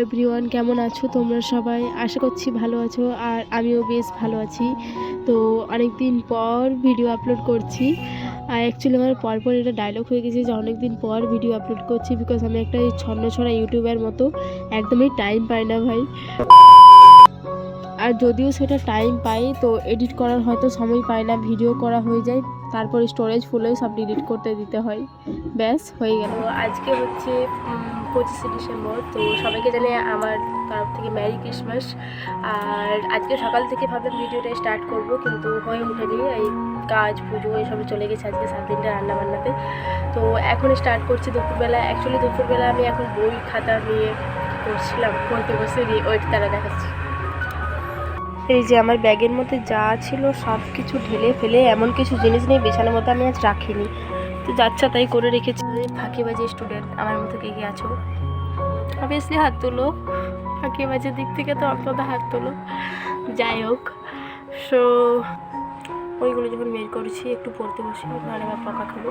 Everyone, কেমন আছো তোমরা সবাই? আশা করছি ভালো আছো, আর আমিও বেশ ভালো আছি। তো অনেক দিন পর ভিডিও আপলোড করছি। আর অ্যাকচুয়ালি আমার পরপর এটা ডায়লগ হয়ে গেছে যে অনেক দিন পর ভিডিও আপলোড করছি, বিকজ আমি একটা ছন্নছড়া ইউটিউবার মতো একদমই টাইম পাই না ভাই। আর যদিও সেটা টাইম পাই তো এডিট করার হয়তো সময় পাই না, ভিডিও করা হয়ে যায়, তারপর স্টোরেজ ফুল হয়ে সব ডিলিট করতে দিতে হয়, ব্যাস হয়ে গেল। আজকে হচ্ছে 25শে ডিসেম্বর, তো সবাইকে জানিয়ে আমার তরফ থেকে মেরি ক্রিসমাস। আর আজকে সকাল থেকে ভাবলাম ভিডিওটা স্টার্ট করব, কিন্তু হয়ে ওঠেনি, এই কাজ পুজো এসবে চলে গেছে আজকে 7 দিনটা রান্নাবান্নাতে। তো এখন স্টার্ট করছি দুপুরবেলা। অ্যাকচুয়ালি দুপুরবেলা আমি এখন বই খাতা নিয়ে পড়ছিলাম, পড়তে বসে ওয়েট তারা দেখাচ্ছি। এই যে আমার ব্যাগের মধ্যে যা ছিল সব কিছু ঢেলে ফেলে, এমন কিছু জিনিস নেই বিছানার মধ্যে আমি আজ রাখিনি, তো যাচ্ছা তাই করে রেখেছি। ফাঁকিবাজি স্টুডেন্ট আমার মতো কে কে আছো অবভিয়াসলি হাত তোলো, ফাঁকিবাজির দিক থেকে তো অন্তত হাত তোলো। যাই হোক, সো ওইগুলো যখন বের করছি একটু পড়তে বসি, নাহলে আবার পকা খাবো।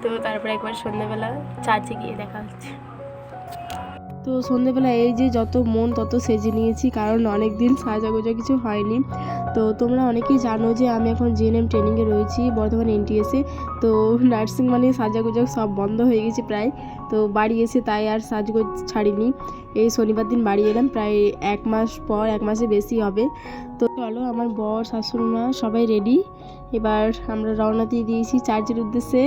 তো তারপরে একবার সন্ধ্যাবেলা চার্চে গিয়ে দেখা হচ্ছে। তো সন্ধ্যেবেলা এই যে যত মন তত সেজে নিয়েছি, কারণ অনেক দিন সাজাগোজা কিছু হয়নি। তো তোমরা অনেকেই জানো যে আমি এখন জিএনএম ট্রেনিংয়ে রয়েছি বর্ধমান এনটিএসে। তো নার্সিং মানে সাজাগোজা সব বন্ধ হয়ে গেছে প্রায়। তো বাড়ি এসে তাই আর সাজগোজ ছাড়িনি। এই শনিবার দিন বাড়ি এলাম, প্রায় 1 মাস পর, 1 মাসে বেশি হবে। তো চলো, আমার বর শাশুড়ি মা সবাই রেডি, এবার আমরা রওনা দিয়ে দিয়েছি চার্চের উদ্দেশ্যে।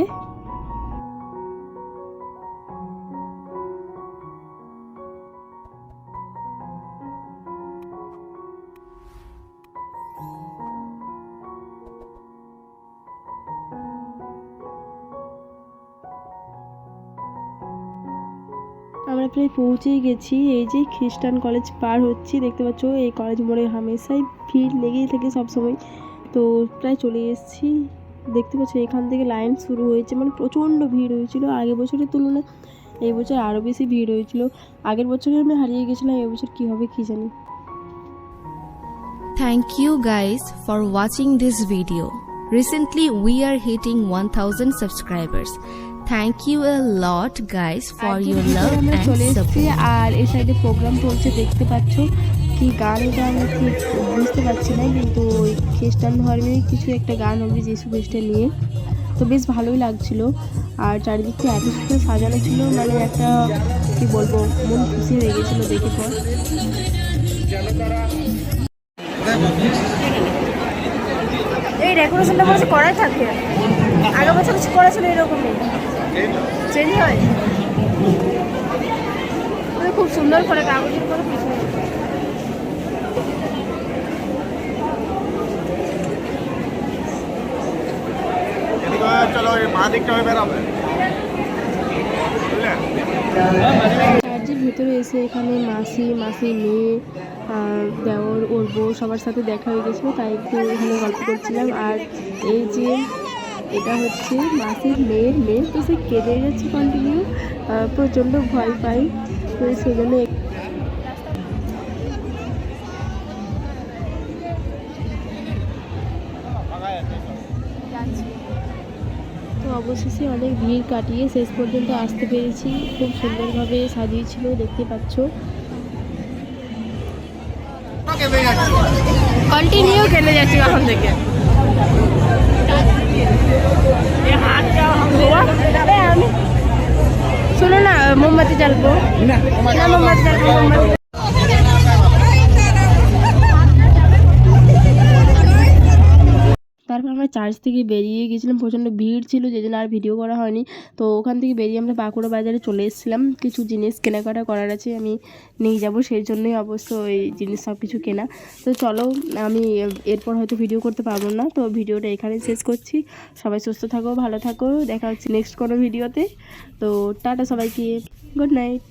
আমরা প্রায় পৌঁছেই গেছি। এই যে খ্রিস্টান কলেজ পার হচ্ছি, দেখতে পাচ্ছ এই কলেজ মোড়ে হামেশাই ভিড় লেগেই থাকে সবসময়। তো প্রায় চলে এসেছি, দেখতে পাচ্ছ এখান থেকে লাইন শুরু হয়েছে, মানে প্রচণ্ড ভিড় হয়েছিল আগের বছরের তুলনায়। এই বছর আরও বেশি ভিড় হয়েছিল, আগের বছরে আমি হারিয়ে গেছিলাম, এই বছর কী হবে কী জানি। Thank you guys for watching this video. Recently we are hitting 1000 subscribers. Thank you a lot guys for your love and support. আর এই সাইডে প্রোগ্রাম চলছে, দেখতে পাচ্ছ কি গান এটা আমি ঠিক বুঝতে পারছি না, কিন্তু ওই খ্রিস্টান ধর্মের কিছু একটা গান হবে যিশু খ্রিস্টের নিয়ে। তো বেশ ভালোই লাগছিল, আর চারিদিকটা এত সুন্দর সাজানো ছিল, মানে একটা কি বলবো, মন খুশি হয়ে গেছিলো দেখে পর। এই ডেকোরেশনটা বলছে করাই থাকে, আগের বছর কিছু করা ছিল এরকমই, চেঞ্জ হয় খুব সুন্দর করে কাগজের করে পিছনে। চলো মাদিকটা হয়ে বেরাবে। চার্চের ভিতরে এসে এখানে মাসি মেয়ে, দেওর, ওর বউ সবার সাথে দেখা হয়ে গেছিলো, তাই একটু এখানে গল্প করছিলাম। আর এই যে এটা হচ্ছে মাসির মেয়ের মেয়ে, তো সে কেঁদে যাচ্ছে কন্টিনিউ, প্রচণ্ড ভয় পাই, তো সেজন্য তো অবশেষে অনেক ভিড় কাটিয়ে শেষ পর্যন্ত আসতে পেরেছি। খুব সুন্দরভাবে সাজিয়েছিল, দেখতে পাচ্ছ। কন্টিনিউ কেঁদে যাচ্ছি এখন থেকে। শোনো না, মোমবাতি জ্বালবো না, মোমবাতি জ্বালবো, মোমবাতি। তারপর আমরা চার্চ থেকে বেরিয়ে গেছিলাম, প্রচণ্ড ভিড় ছিল যে জন্য আর ভিডিও করা হয়নি। তো ওখান থেকে বেরিয়ে আমরা বাঁকুড়া বাজারে চলে এসেছিলাম, কিছু জিনিস কেনাকাটা করার আছে, আমি নিয়ে যাব, সেই জন্যই অবশ্য এই জিনিস সব কিছু কেনা। তো চলো, আমি এরপর হয়তো ভিডিও করতে পারবো না, তো ভিডিওটা এখানে শেষ করছি। সবাই সুস্থ থাকো, ভালো থাকো, দেখা হচ্ছে নেক্সট কোনো ভিডিওতে। তো টাটা সবাইকে, গুড নাইট।